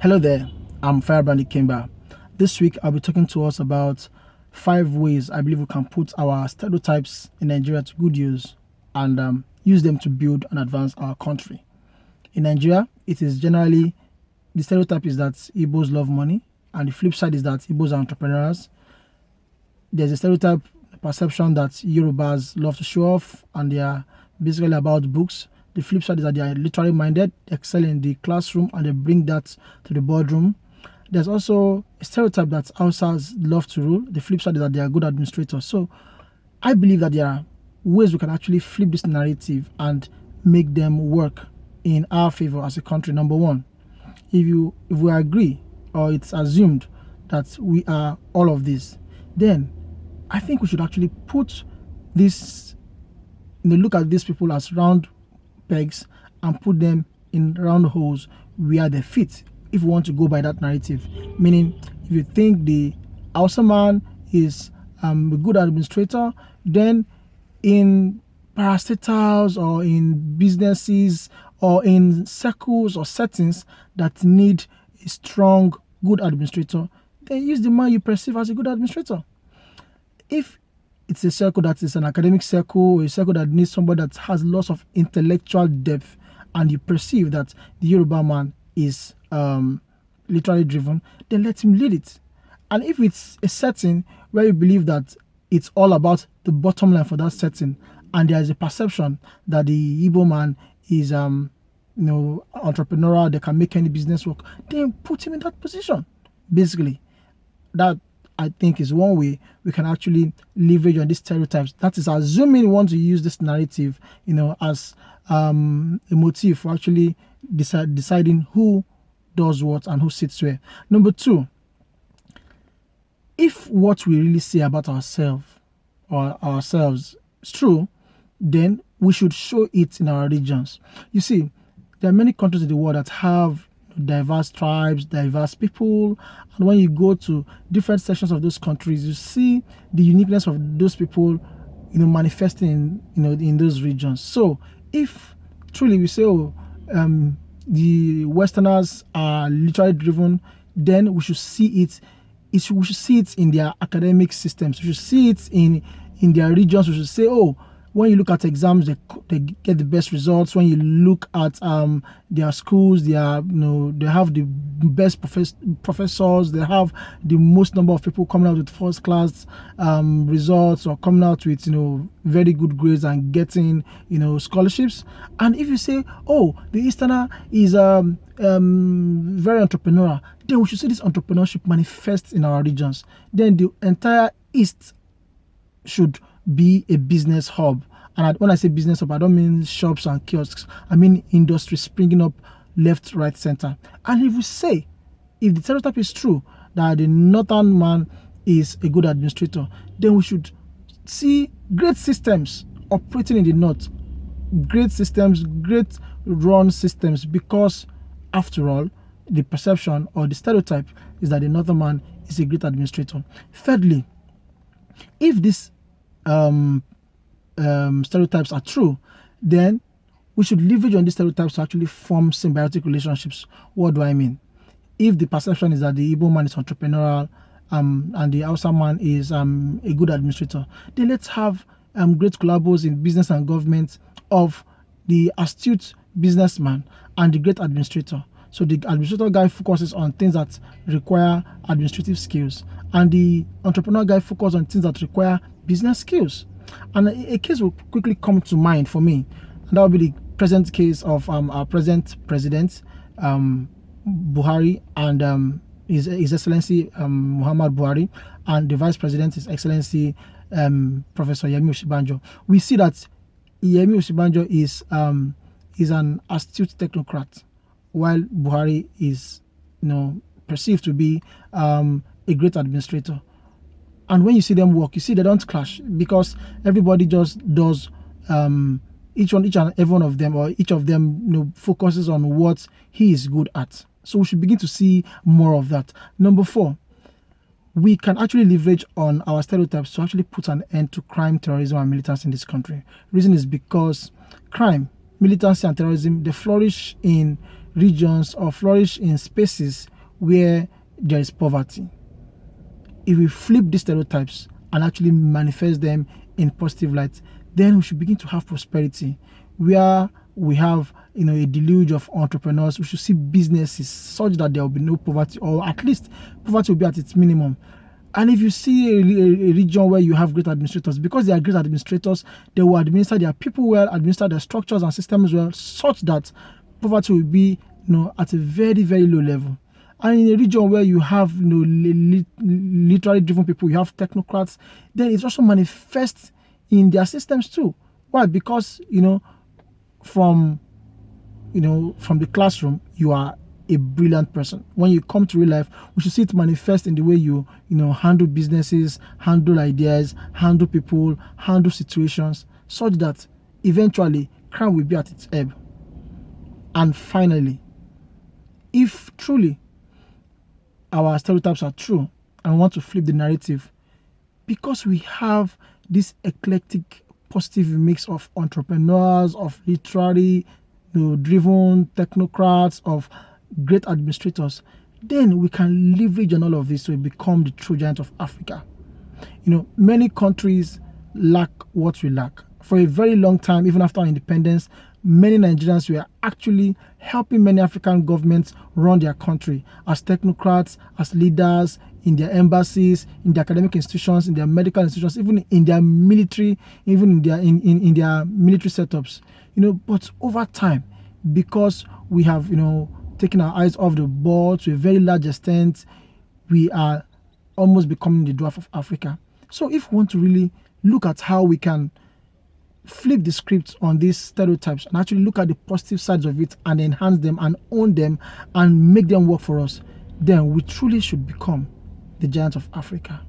Hello there, I'm Firebrand Kimber. This week I'll be talking to us about 5 ways I believe we can put our stereotypes in Nigeria to good use and use them to build and advance our country. In Nigeria, it is generally the stereotype is that Igbos love money, and the flip side is that Igbos are entrepreneurs. There's a stereotype perception that Yorubas love to show off and they are basically about books. The flip side is that they are literally minded, excel in the classroom, and they bring that to the boardroom. There's also a stereotype that Hausas love to rule. The flip side is that they are good administrators. So I believe that there are ways we can actually flip this narrative and make them work in our favor as a country. Number one, if we agree or it's assumed that we are all of this, then I think we should actually put this, look at these people as round pegs and put them in round holes where they fit. If we want to go by that narrative, meaning if you think the Hausa man is a good administrator, then in parastatals or in businesses or in circles or settings that need a strong, good administrator, then use the man you perceive as a good administrator. If it's a circle that is an academic circle, a circle that needs somebody that has lots of intellectual depth, and you perceive that the Yoruba man is literally driven, then let him lead it. And if it's a setting where you believe that it's all about the bottom line for that setting, and there is a perception that the Igbo man is entrepreneurial, they can make any business work, then put him in that position. Basically, that I think is one way we can actually leverage on these stereotypes. That is assuming we want to use this narrative, as a motive for actually deciding who does what and who sits where. Number two, if what we really say about ourselves is true, then we should show it in our regions. You see, there are many countries in the world that have diverse tribes, diverse people, and when you go to different sections of those countries, you see the uniqueness of those people, manifesting in those regions. So if truly we say, the Westerners are literally driven, then we should see it. We should see it in their academic systems. We should see it in their regions. We should say, when you look at exams, they get the best results. When you look at their schools, they have the best professors. They have the most number of people coming out with first class results, or coming out with very good grades and getting scholarships. And if you say, the Easterner is very entrepreneurial, then we should see this entrepreneurship manifest in our regions. Then the entire East should be a business hub. And when I say business hub, I don't mean shops and kiosks. I mean industry springing up left, right, center. And if the stereotype is true that the northern man is a good administrator, then we should see great systems operating in the north. Great systems, great run systems, because after all, the perception or the stereotype is that the northern man is a great administrator. Thirdly, if this stereotypes are true, then we should leverage on these stereotypes to actually form symbiotic relationships. What do I mean? If the perception is that the Igbo man is entrepreneurial and the Hausa man is a good administrator, then let's have great collabos in business and government of the astute businessman and the great administrator. So the administrator guy focuses on things that require administrative skills, and the entrepreneur guy focuses on things that require business skills. And a case will quickly come to mind for me, and that will be the present case of our present president, Buhari, and His Excellency Muhammad Buhari, and the Vice President, His Excellency Professor Yemi Osinbajo. We see that Yemi Osinbajo is an astute technocrat, while Buhari is perceived to be a great administrator. And when you see them work, you see they don't clash, because everybody just does each and every one of them, or each of them focuses on what he is good at. So we should begin to see more of that. Number 4, we can actually leverage on our stereotypes to actually put an end to crime, terrorism, and militancy in this country. Reason is because crime, militancy, and terrorism, they flourish in regions or flourish in spaces where there is poverty. If we flip these stereotypes and actually manifest them in positive light, then we should begin to have prosperity, where we have a deluge of entrepreneurs. We should see businesses such that there will be no poverty, or at least poverty will be at its minimum. And if you see a region where you have great administrators, because they are great administrators, they will administer their people well, administer their structures and systems well, such that poverty will be at a very, very low level. And in a region where you have literally driven people, you have technocrats, then it also manifests in their systems too. Why? Because from the classroom, you are a brilliant person. When you come to real life, we should see it manifest in the way you handle businesses, handle ideas, handle people, handle situations, such that eventually crime will be at its ebb. And finally, if truly our stereotypes are true and we want to flip the narrative, because we have this eclectic positive mix of entrepreneurs, of literary driven technocrats, of great administrators, then we can leverage on all of this to become the true giant of Africa. Many countries lack what we lack. For a very long time, even after our independence, many Nigerians were actually helping many African governments run their country as technocrats, as leaders, in their embassies, in their academic institutions, in their medical institutions, even in their military, even in their military setups. But over time, because we have taken our eyes off the ball to a very large extent, we are almost becoming the dwarf of Africa. So if we want to really look at how we can flip the script on these stereotypes and actually look at the positive sides of it and enhance them and own them and make them work for us, then we truly should become the giant of Africa.